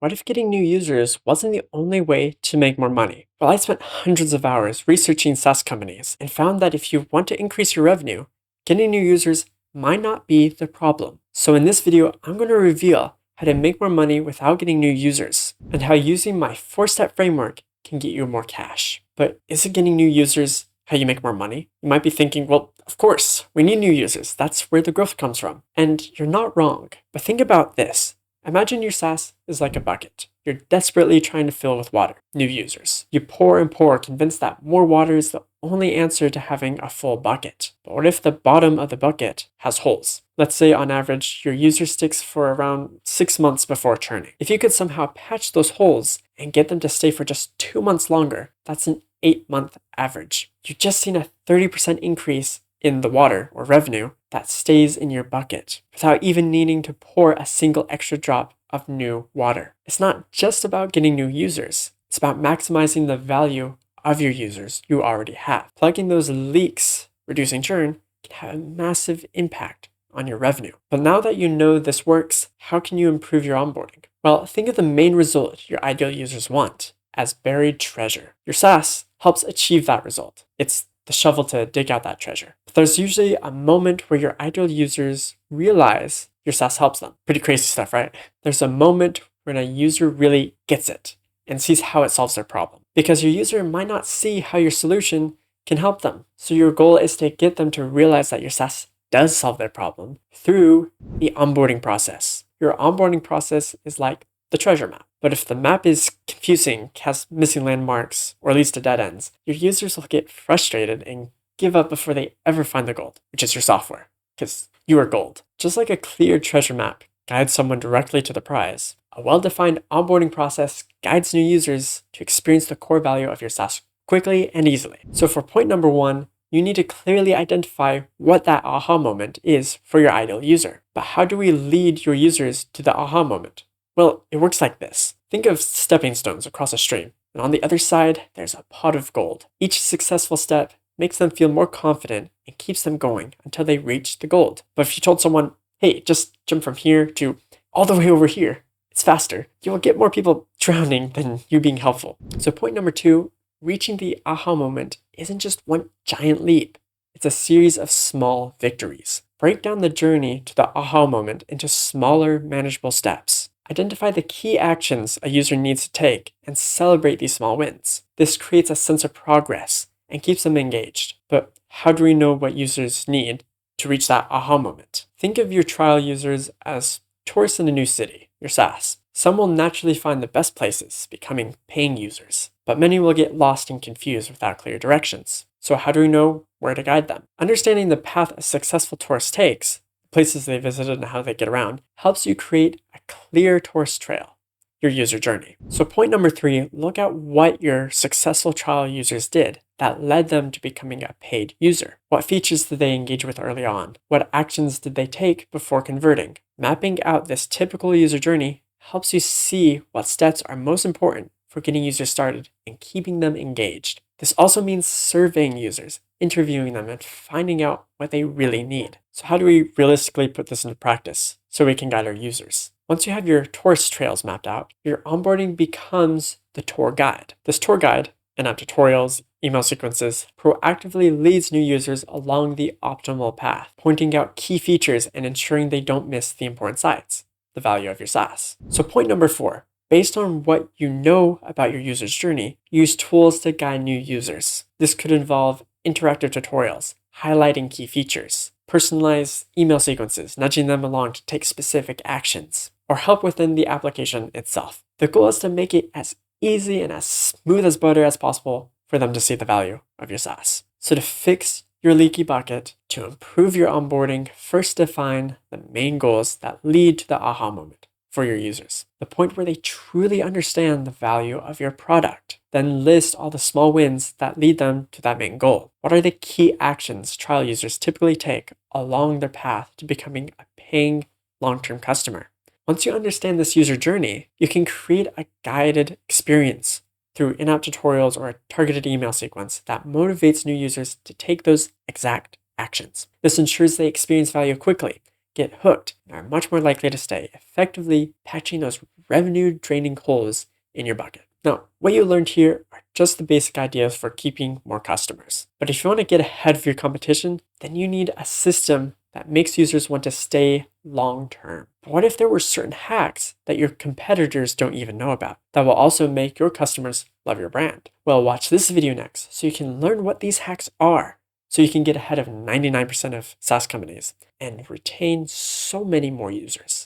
What if getting new users wasn't the only way to make more money? Well, I spent hundreds of hours researching SaaS companies and found that if you want to increase your revenue, getting new users might not be the problem. So in this video, I'm going to reveal how to make more money without getting new users and how using my 4-step framework can get you more cash. But isn't getting new users how you make more money? You might be thinking, well, of course, we need new users. That's where the growth comes from. And you're not wrong. But think about this. Imagine your SaaS is like a bucket. You're desperately trying to fill with water, new users. You pour and pour, convinced that more water is the only answer to having a full bucket. But what if the bottom of the bucket has holes? Let's say on average, your user sticks for around 6 months before churning. If you could somehow patch those holes and get them to stay for just 2 months longer, that's an 8-month average. You've just seen a 30% increase in the water or revenue that stays in your bucket without even needing to pour a single extra drop of new water. It's not just about getting new users. It's about maximizing the value of your users you already have. Plugging those leaks, reducing churn, can have a massive impact on your revenue. But now that you know this works, how can you improve your onboarding? Well, think of the main result your ideal users want as buried treasure. Your SaaS helps achieve that result. It's the shovel to dig out that treasure. But there's usually a moment where your ideal users realize your SaaS helps them. Pretty crazy stuff, right? There's a moment when a user really gets it and sees how it solves their problem. Because your user might not see how your solution can help them. So your goal is to get them to realize that your SaaS does solve their problem through the onboarding process. Your onboarding process is like the treasure map. But if the map is confusing, has missing landmarks, or leads to dead ends, your users will get frustrated and give up before they ever find the gold, which is your software, because you are gold. Just like a clear treasure map guides someone directly to the prize, a well-defined onboarding process guides new users to experience the core value of your SaaS quickly and easily. So for point number 1, you need to clearly identify what that aha moment is for your ideal user. But how do we lead your users to the aha moment? Well, it works like this. Think of stepping stones across a stream, and on the other side, there's a pot of gold. Each successful step makes them feel more confident and keeps them going until they reach the gold. But if you told someone, hey, just jump from here to all the way over here, it's faster. You will get more people drowning than you being helpful. So point number 2, reaching the aha moment isn't just one giant leap. It's a series of small victories. Break down the journey to the aha moment into smaller, manageable steps. Identify the key actions a user needs to take and celebrate these small wins. This creates a sense of progress and keeps them engaged. But how do we know what users need to reach that aha moment? Think of your trial users as tourists in a new city, your SaaS. Some will naturally find the best places, becoming paying users, but many will get lost and confused without clear directions. So how do we know where to guide them? Understanding the path a successful tourist takes, places they visited and how they get around, helps you create a clear tourist trail, your user journey. So point number 3, look at what your successful trial users did that led them to becoming a paid user. What features did they engage with early on? What actions did they take before converting? Mapping out this typical user journey helps you see what steps are most important for getting users started and keeping them engaged. This also means surveying users, interviewing them, and finding out what they really need. So how do we realistically put this into practice so we can guide our users? Once you have your tourist trails mapped out, your onboarding becomes the tour guide. This tour guide, in-app tutorials, email sequences, proactively leads new users along the optimal path, pointing out key features and ensuring they don't miss the important sides, the value of your SaaS. So point number 4, based on what you know about your user's journey, use tools to guide new users. This could involve interactive tutorials, highlighting key features, personalized email sequences, nudging them along to take specific actions, or help within the application itself. The goal is to make it as easy and as smooth as butter as possible for them to see the value of your SaaS. So to fix your leaky bucket, to improve your onboarding, first define the main goals that lead to the aha moment for your users, the point where they truly understand the value of your product. Then list all the small wins that lead them to that main goal. What are the key actions trial users typically take along their path to becoming a paying long-term customer? Once you understand this user journey, you can create a guided experience through in-app tutorials or a targeted email sequence that motivates new users to take those exact actions. This ensures they experience value quickly, get hooked and are much more likely to stay, effectively patching those revenue draining holes in your bucket. Now, what you learned here are just the basic ideas for keeping more customers. But if you want to get ahead of your competition, then you need a system that makes users want to stay long term. But what if there were certain hacks that your competitors don't even know about that will also make your customers love your brand? Well, watch this video next so you can learn what these hacks are, so you can get ahead of 99% of SaaS companies and retain so many more users.